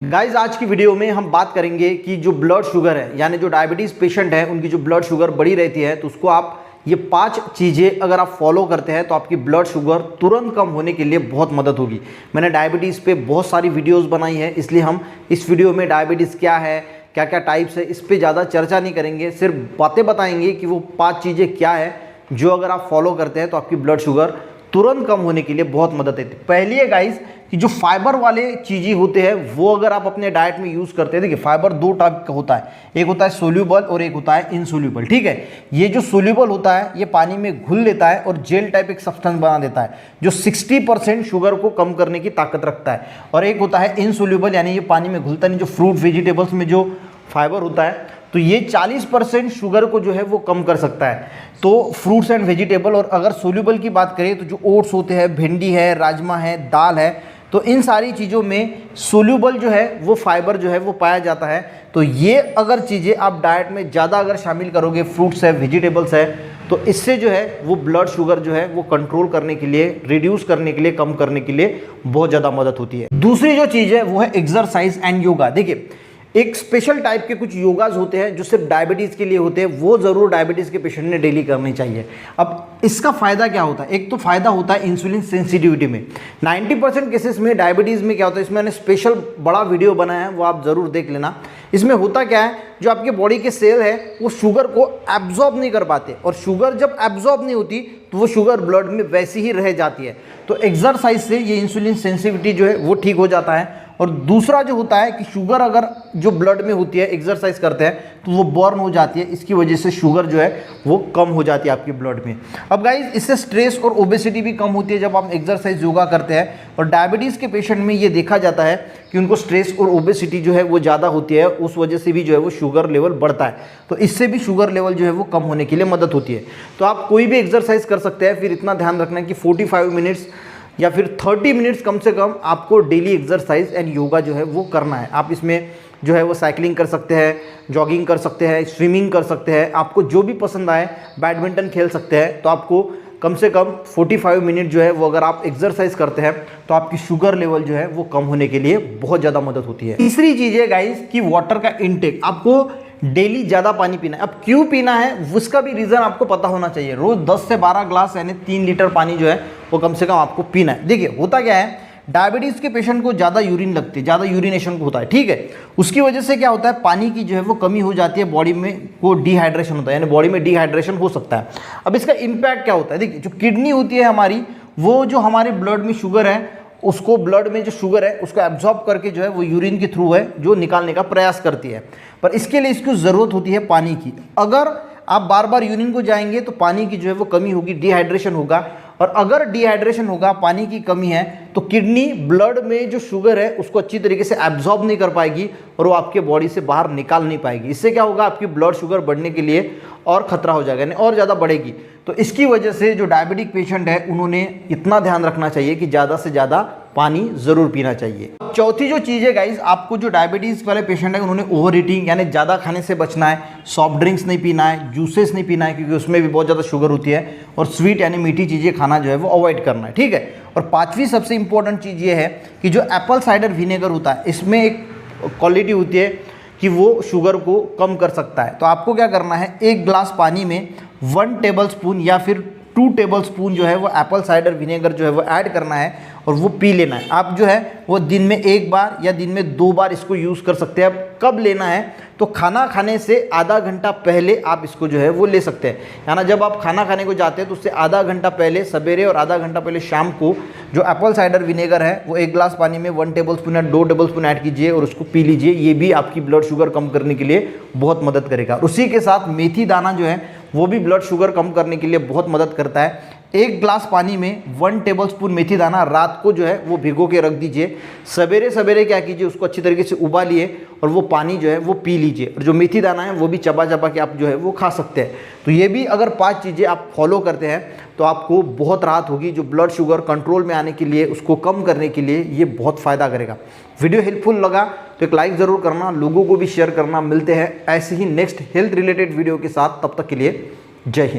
Guys आज की video में हम बात करेंगे कि जो ब्लड शुगर है यानी जो डायबिटीज़ पेशेंट है उनकी जो ब्लड शुगर बढ़ी रहती है तो उसको आप ये 5 चीज़ें अगर आप फॉलो करते हैं तो आपकी ब्लड शुगर तुरंत कम होने के लिए बहुत मदद होगी। मैंने डायबिटीज़ पे बहुत सारी वीडियोस बनाई है, इसलिए हम इस वीडियो में डायबिटीज़ क्या है, क्या क्या टाइप्स है, इस पर ज़्यादा चर्चा नहीं करेंगे, सिर्फ बातें बताएंगे कि वो 5 चीज़ें क्या है जो अगर आप फॉलो करते हैं तो आपकी ब्लड शुगर तुरंत कम होने के लिए बहुत मदद देती है। पहली है गाइस कि जो फाइबर वाले चीज़ें होते हैं वो अगर आप अपने डाइट में यूज़ करते हैं, देखिए फाइबर 2 टाइप का होता है, एक होता है सोल्यूबल और एक होता है इनसोल्यूबल। ठीक है, ये जो सोल्यूबल होता है ये पानी में घुल लेता है और जेल टाइप एक सब्सटेंस बना देता है जो 60% शुगर को कम करने की ताकत रखता है, और एक होता है इनसोल्यूबल यानी ये पानी में घुलता नहीं, जो फ्रूट वेजिटेबल्स में जो फाइबर होता है तो ये 40% शुगर को जो है वो कम कर सकता है। तो फ्रूट्स एंड वेजिटेबल, और अगर सोल्यूबल की बात करें तो जो ओट्स होते हैं, भिंडी है, राजमा है, दाल है, तो इन सारी चीज़ों में सोल्यूबल जो है वो फाइबर जो है वो पाया जाता है। तो ये अगर चीज़ें आप डाइट में ज़्यादा अगर शामिल करोगे, फ्रूट्स है, वेजिटेबल्स है, तो इससे जो है वो ब्लड शुगर जो है वो कंट्रोल करने के लिए, रिड्यूस करने के लिए, कम करने के लिए बहुत ज़्यादा मदद होती है। दूसरी जो चीज़ है वो है एक्सरसाइज एंड योगा। देखिए एक स्पेशल टाइप के कुछ योगाज होते हैं जो सिर्फ डायबिटीज़ के लिए होते हैं, वो ज़रूर डायबिटीज़ के पेशेंट ने डेली करनी चाहिए। अब इसका फ़ायदा क्या होता है? एक तो फ़ायदा होता है इंसुलिन सेंसिटिविटी में। 90% केसेस में डायबिटीज़ में क्या होता है, इसमें मैंने स्पेशल बड़ा वीडियो बनाया है, वो आप ज़रूर देख लेना। इसमें होता क्या है, जो आपके बॉडी के सेल है वो शुगर को एब्जॉर्ब नहीं कर पाते, और शुगर जब एब्जॉर्ब नहीं होती तो वो शुगर ब्लड में वैसी ही रह जाती है। तो एक्सरसाइज से ये इंसुलिन सेंसिटिविटी जो है वो ठीक हो जाता है। और दूसरा जो होता है कि शुगर अगर जो ब्लड में होती है, एक्सरसाइज करते हैं तो वो बर्न हो जाती है, इसकी वजह से शुगर जो है वो कम हो जाती है आपकी ब्लड में। अब गाइज इससे स्ट्रेस और ओबेसिटी भी कम होती है जब आप एक्सरसाइज योगा करते हैं, और डायबिटीज़ के पेशेंट में ये देखा जाता है कि उनको स्ट्रेस और ओबेसिटी जो है वो ज़्यादा होती है, उस वजह से भी जो है वो शुगर लेवल बढ़ता है, तो इससे भी शुगर लेवल जो है वो कम होने के लिए मदद होती है। तो आप कोई भी एक्सरसाइज कर सकते हैं, फिर इतना ध्यान रखना है कि 45 मिनट्स या फिर 30 मिनट्स कम से कम आपको डेली एक्सरसाइज एंड योगा जो है वो करना है। आप इसमें जो है वो साइकिलिंग कर सकते हैं, जॉगिंग कर सकते हैं, स्विमिंग कर सकते हैं, आपको जो भी पसंद आए, बैडमिंटन खेल सकते हैं। तो आपको कम से कम 45 मिनट जो है वो अगर आप एक्सरसाइज करते हैं तो आपकी शुगर लेवल जो है वो कम होने के लिए बहुत ज़्यादा मदद होती है। तीसरी चीज़ है गाइस कि वाटर का इनटेक, आपको डेली ज़्यादा पानी पीना है। अब क्यों पीना है उसका भी रीज़न आपको पता होना चाहिए। रोज़ 10 से 12 ग्लास यानी 3 लीटर पानी जो है वो कम से कम आपको पीना है। देखिए होता क्या है, डायबिटीज़ के पेशेंट को ज़्यादा यूरिन लगती है, ज़्यादा यूरिनेशन होता है, ठीक है। उसकी वजह से क्या होता है, पानी की जो है वो कमी हो जाती है, बॉडी में वो डिहाइड्रेशन होता है, यानी बॉडी में डिहाइड्रेशन हो सकता है। अब इसका इम्पैक्ट क्या होता है, देखिए जो किडनी होती है हमारी, वो जो हमारे ब्लड में शुगर है उसको, ब्लड में जो शुगर है उसको एब्जॉर्ब करके जो है वो यूरिन के थ्रू है जो निकालने का प्रयास करती है, पर इसके लिए इसकी ज़रूरत होती है पानी की। अगर आप बार बार यूरिन को जाएंगे तो पानी की जो है वो कमी होगी, डिहाइड्रेशन होगा, और अगर डिहाइड्रेशन होगा, पानी की कमी है, तो किडनी ब्लड में जो शुगर है उसको अच्छी तरीके से एब्जॉर्ब नहीं कर पाएगी और वो आपके बॉडी से बाहर निकाल नहीं पाएगी। इससे क्या होगा, आपकी ब्लड शुगर बढ़ने के लिए और ख़तरा हो जाएगा, यानी और ज़्यादा बढ़ेगी। तो इसकी वजह से जो डायबिटिक पेशेंट है उन्होंने इतना ध्यान रखना चाहिए कि ज़्यादा से ज़्यादा पानी ज़रूर पीना चाहिए। चौथी जो चीज़ है गाइस, आपको जो डायबिटीज़ वाले पेशेंट है उन्होंने ओवर ईटिंग यानी ज़्यादा खाने से बचना है, सॉफ्ट ड्रिंक्स नहीं पीना है, जूसेस नहीं पीना है क्योंकि उसमें भी बहुत ज़्यादा शुगर होती है, और स्वीट यानी मीठी चीज़ें खाना जो है वो अवॉइड करना है, ठीक है। और 5वीं सबसे इंपॉर्टेंट चीज़ ये है कि जो एप्पल साइडर विनेगर होता है इसमें एक क्वालिटी होती है कि वो शुगर को कम कर सकता है। तो आपको क्या करना है, 1 ग्लास पानी में 1 टेबल स्पून या फिर 2 टेबल स्पून जो है वो एप्पल साइडर विनेगर जो है वो ऐड करना है और वो पी लेना है। आप जो है वो दिन में 1 बार या दिन में 2 बार इसको यूज़ कर सकते हैं। अब कब लेना है, तो खाना खाने से आधा घंटा पहले आप इसको जो है वो ले सकते हैं, यानी जब आप खाना खाने को जाते हैं तो उससे आधा घंटा पहले सवेरे और आधा घंटा पहले शाम को जो एप्पल साइडर विनेगर है वो 1 ग्लास पानी में 1 टेबल स्पून या 2 टेबल स्पून ऐड कीजिए और उसको पी लीजिए। ये भी आपकी ब्लड शुगर कम करने के लिए बहुत मदद करेगा। उसी के साथ मेथी दाना जो है वो भी ब्लड शुगर कम करने के लिए बहुत मदद करता है। 1 ग्लास पानी में 1 टेबल स्पून मेथी दाना रात को जो है वो भिगो के रख दीजिए, सवेरे सवेरे क्या कीजिए, उसको अच्छी तरीके से उबालिए और वो पानी जो है वो पी लीजिए, और जो मेथी दाना है वो भी चबा चबा के आप जो है वो खा सकते हैं। तो ये भी अगर 5 चीज़ें आप फॉलो करते हैं तो आपको बहुत राहत होगी। जो ब्लड शुगर कंट्रोल में आने के लिए, उसको कम करने के लिए ये बहुत फ़ायदा करेगा। वीडियो हेल्पफुल लगा तो एक लाइक ज़रूर करना, लोगों को भी शेयर करना। मिलते हैं ऐसे ही नेक्स्ट हेल्थ रिलेटेड वीडियो के साथ, तब तक के लिए जय हिंद।